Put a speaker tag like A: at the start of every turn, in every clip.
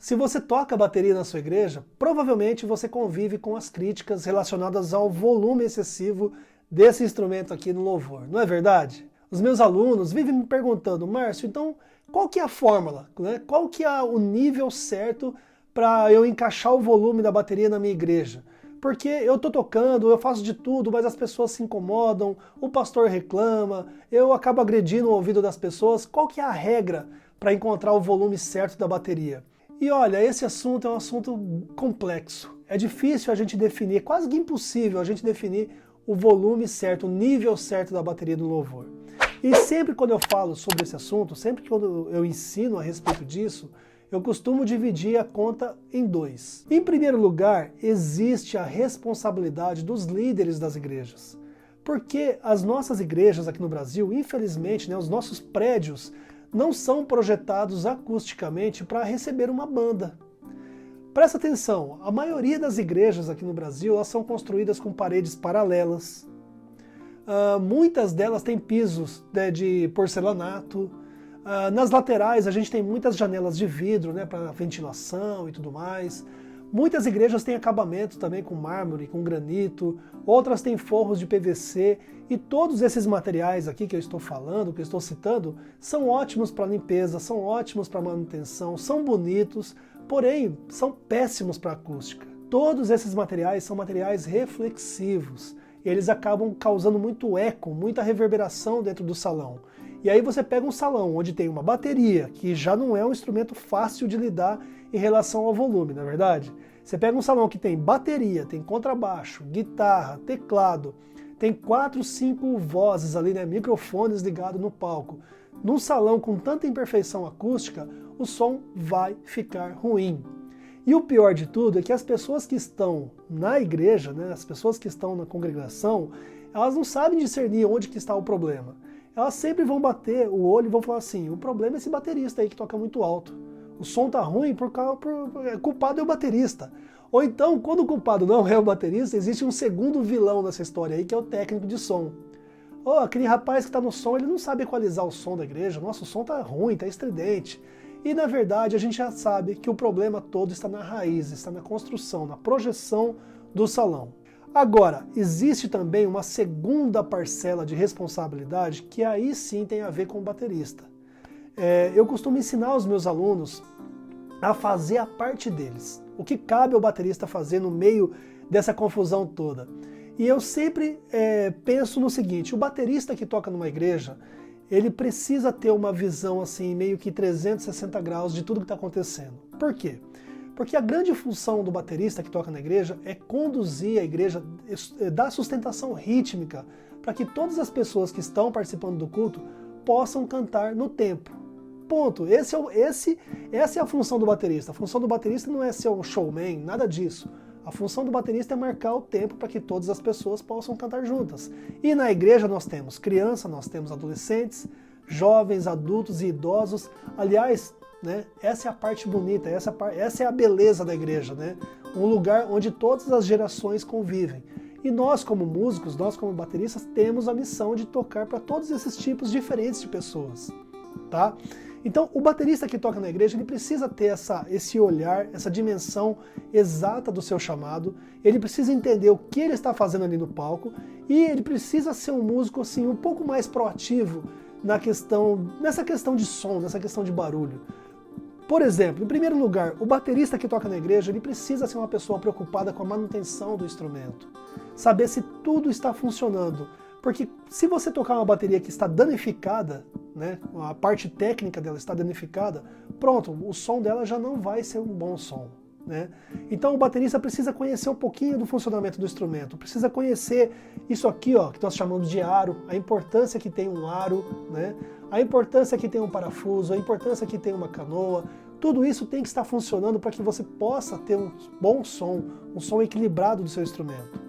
A: Se você toca bateria na sua igreja, provavelmente você convive com as críticas relacionadas ao volume excessivo desse instrumento aqui no louvor, não é verdade? Os meus alunos vivem me perguntando, Márcio, então qual que é a fórmula, né? Qual que é o nível certo para eu encaixar o volume da bateria na minha igreja? Porque eu estou tocando, eu faço de tudo, mas as pessoas se incomodam, o pastor reclama, eu acabo agredindo o ouvido das pessoas. Qual que é a regra para encontrar o volume certo da bateria? E olha, esse assunto é um assunto complexo. É difícil a gente definir, quase que impossível a gente definir o volume certo, o nível certo da bateria do louvor. E sempre quando eu falo sobre esse assunto, sempre quando eu ensino a respeito disso, eu costumo dividir a conta em dois. Em primeiro lugar, existe a responsabilidade dos líderes das igrejas. Porque as nossas igrejas aqui no Brasil, infelizmente, os nossos prédios não são projetados acusticamente para receber uma banda. Presta atenção, a maioria das igrejas aqui no Brasil elas são construídas com paredes paralelas. Muitas delas têm pisos de porcelanato. Nas laterais a gente tem muitas janelas de vidro, para ventilação e tudo mais. Muitas igrejas têm acabamento também com mármore, com granito, outras têm forros de PVC, e todos esses materiais aqui que eu estou falando, que eu estou citando, são ótimos para limpeza, são ótimos para manutenção, são bonitos, porém são péssimos para acústica. Todos esses materiais são materiais reflexivos, e eles acabam causando muito eco, muita reverberação dentro do salão. E aí você pega um salão onde tem uma bateria, que já não é um instrumento fácil de lidar em relação ao volume, não é verdade? Você pega um salão que tem bateria, tem contrabaixo, guitarra, teclado, tem 4, 5 vozes ali, microfones ligados no palco. Num salão com tanta imperfeição acústica, o som vai ficar ruim. E o pior de tudo é que as pessoas que estão na igreja, as pessoas que estão na congregação, elas não sabem discernir onde que está o problema. Elas sempre vão bater o olho e vão falar assim, o problema é esse baterista aí que toca muito alto. O som tá ruim o culpado é o baterista. Ou então, quando o culpado não é o baterista, existe um segundo vilão nessa história aí, que é o técnico de som. Aquele rapaz que está no som, ele não sabe equalizar o som da igreja, nossa, o som tá ruim, tá estridente. E na verdade a gente já sabe que o problema todo está na raiz, está na construção, na projeção do salão. Agora, existe também uma segunda parcela de responsabilidade que aí sim tem a ver com o baterista. Eu costumo ensinar os meus alunos a fazer a parte deles. O que cabe ao baterista fazer no meio dessa confusão toda. E eu sempre penso no seguinte, o baterista que toca numa igreja, ele precisa ter uma visão assim, meio que 360 graus de tudo que está acontecendo. Por quê? Porque a grande função do baterista que toca na igreja é conduzir a igreja, dar sustentação rítmica, para que todas as pessoas que estão participando do culto possam cantar no tempo. Ponto. Essa é a função do baterista. A função do baterista não é ser um showman, nada disso. A função do baterista é marcar o tempo para que todas as pessoas possam cantar juntas. E na igreja nós temos crianças, nós temos adolescentes, jovens, adultos e idosos. Aliás, essa é a parte bonita, essa é a beleza da igreja, um lugar onde todas as gerações convivem. E nós como músicos, nós como bateristas, temos a missão de tocar para todos esses tipos diferentes de pessoas. Tá? Então o baterista que toca na igreja, ele precisa ter esse olhar, essa dimensão exata do seu chamado, ele precisa entender o que ele está fazendo ali no palco, e ele precisa ser um músico assim, um pouco mais proativo nessa questão de som, nessa questão de barulho. Por exemplo, em primeiro lugar, o baterista que toca na igreja, ele precisa ser uma pessoa preocupada com a manutenção do instrumento, saber se tudo está funcionando. Porque se você tocar uma bateria que está danificada, a parte técnica dela está danificada, pronto, o som dela já não vai ser um bom som. Então o baterista precisa conhecer um pouquinho do funcionamento do instrumento, precisa conhecer isso aqui, que nós chamamos de aro, a importância que tem um aro, a importância que tem um parafuso, a importância que tem uma canoa. Tudo isso tem que estar funcionando para que você possa ter um bom som, um som equilibrado do seu instrumento.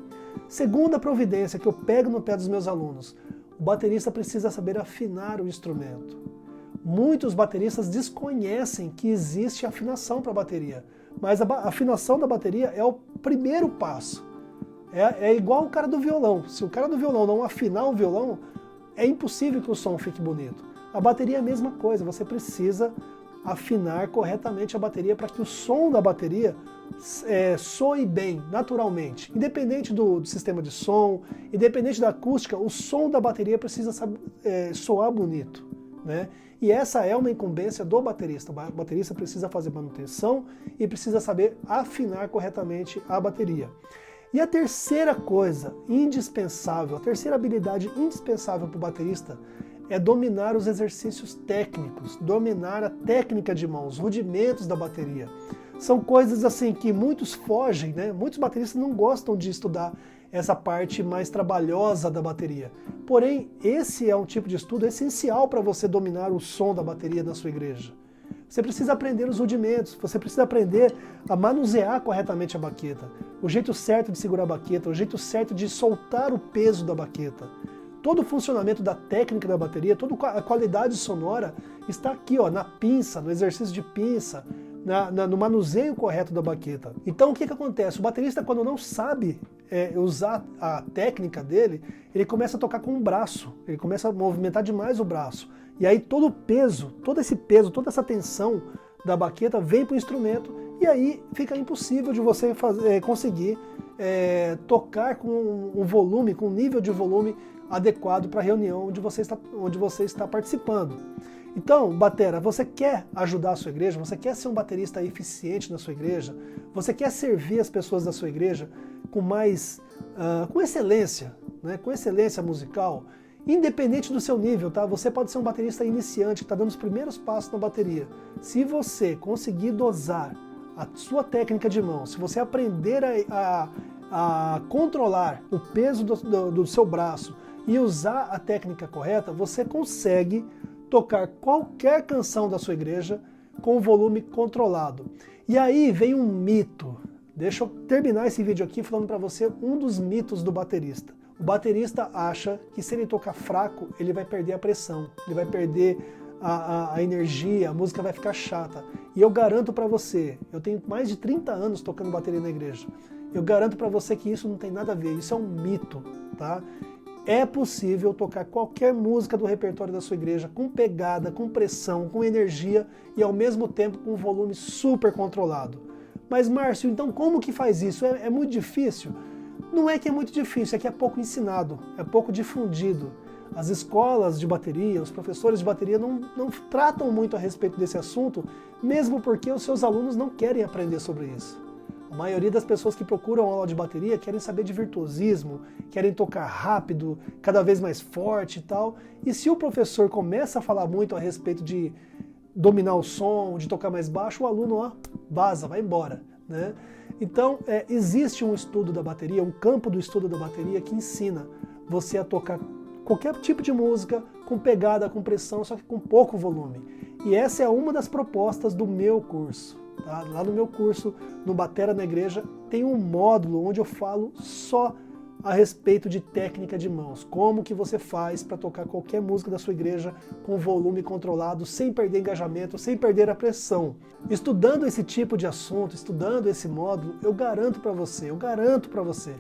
A: Segunda providência que eu pego no pé dos meus alunos, o baterista precisa saber afinar o instrumento. Muitos bateristas desconhecem que existe afinação para a bateria, mas a afinação da bateria é o primeiro passo. É igual o cara do violão. Se o cara do violão não afinar o violão, é impossível que o som fique bonito. A bateria é a mesma coisa, você precisa afinar corretamente a bateria para que o som da bateria soe bem, naturalmente. Independente do sistema de som, independente da acústica, o som da bateria precisa soar bonito, né? E essa é uma incumbência do baterista. O baterista precisa fazer manutenção e precisa saber afinar corretamente a bateria. E a terceira coisa indispensável, a terceira habilidade indispensável para o baterista é dominar os exercícios técnicos, dominar a técnica de mão, os rudimentos da bateria. São coisas assim que muitos fogem, né? Muitos bateristas não gostam de estudar essa parte mais trabalhosa da bateria. Porém, esse é um tipo de estudo essencial para você dominar o som da bateria na sua igreja. Você precisa aprender os rudimentos, você precisa aprender a manusear corretamente a baqueta, o jeito certo de segurar a baqueta, o jeito certo de soltar o peso da baqueta. Todo o funcionamento da técnica da bateria, toda a qualidade sonora está aqui, ó, na pinça, no exercício de pinça, no manuseio correto da baqueta. Então o que acontece? O baterista, quando não sabe usar a técnica dele, ele começa a tocar com o braço, ele começa a movimentar demais o braço. E aí todo o peso, todo esse peso, toda essa tensão da baqueta vem para o instrumento e aí fica impossível de você conseguir tocar com um volume, com um nível de volume adequado para a reunião onde você está participando. Então, batera, você quer ajudar a sua igreja? Você quer ser um baterista eficiente na sua igreja? Você quer servir as pessoas da sua igreja com excelência, né? Com excelência musical? Independente do seu nível, tá? Você pode ser um baterista iniciante que está dando os primeiros passos na bateria. Se você conseguir dosar a sua técnica de mão, se você aprender a controlar o peso do seu braço e usar a técnica correta, você consegue tocar qualquer canção da sua igreja com o volume controlado. E aí vem um mito. Deixa eu terminar esse vídeo aqui falando para você um dos mitos do baterista. O baterista acha que se ele tocar fraco, ele vai perder a pressão, ele vai perder a energia, a música vai ficar chata. E eu garanto para você, eu tenho mais de 30 anos tocando bateria na igreja, eu garanto para você que isso não tem nada a ver, isso é um mito, tá? É possível tocar qualquer música do repertório da sua igreja com pegada, com pressão, com energia e ao mesmo tempo com um volume super controlado. Mas Márcio, então como que faz isso? É muito difícil? Não é que é muito difícil, é que é pouco ensinado, é pouco difundido. As escolas de bateria, os professores de bateria não tratam muito a respeito desse assunto, mesmo porque os seus alunos não querem aprender sobre isso. A maioria das pessoas que procuram aula de bateria querem saber de virtuosismo, querem tocar rápido, cada vez mais forte e tal. E se o professor começa a falar muito a respeito de dominar o som, de tocar mais baixo, o aluno vaza, vai embora, né? Então, existe um estudo da bateria, um campo do estudo da bateria que ensina você a tocar qualquer tipo de música com pegada, com pressão, só que com pouco volume. E essa é uma das propostas do meu curso. Tá? Lá no meu curso, no Batera na Igreja, tem um módulo onde eu falo só a respeito de técnica de mãos. Como que você faz para tocar qualquer música da sua igreja com volume controlado, sem perder engajamento, sem perder a pressão. Estudando esse tipo de assunto, estudando esse módulo, eu garanto para você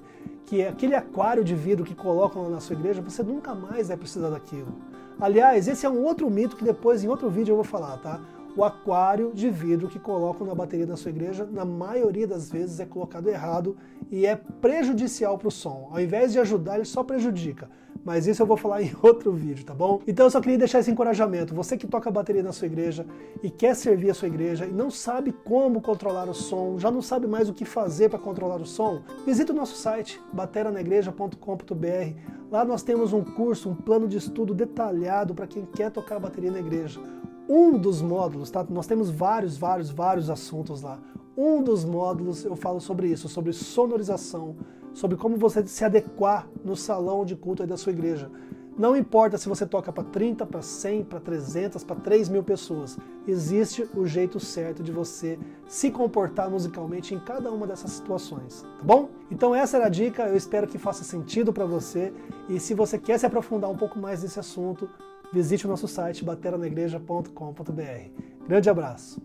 A: que aquele aquário de vidro que colocam lá na sua igreja, você nunca mais vai precisar daquilo. Aliás, esse é um outro mito que depois em outro vídeo eu vou falar, tá? O aquário de vidro que colocam na bateria da sua igreja, na maioria das vezes é colocado errado e é prejudicial para o som. Ao invés de ajudar, ele só prejudica. Mas isso eu vou falar em outro vídeo, tá bom? Então eu só queria deixar esse encorajamento. Você que toca bateria na sua igreja e quer servir a sua igreja e não sabe como controlar o som, já não sabe mais o que fazer para controlar o som, visita o nosso site, bateranegreja.com.br. Lá nós temos um curso, um plano de estudo detalhado para quem quer tocar bateria na igreja. Um dos módulos, tá? Nós temos vários assuntos lá. Um dos módulos eu falo sobre isso, sobre sonorização, sobre como você se adequar no salão de culto aí da sua igreja. Não importa se você toca para 30, para 100, para 300, para 3.000 pessoas. Existe o jeito certo de você se comportar musicalmente em cada uma dessas situações, tá bom? Então essa era a dica, eu espero que faça sentido para você. E se você quer se aprofundar um pouco mais nesse assunto, visite o nosso site bateranegreja.com.br. Grande abraço!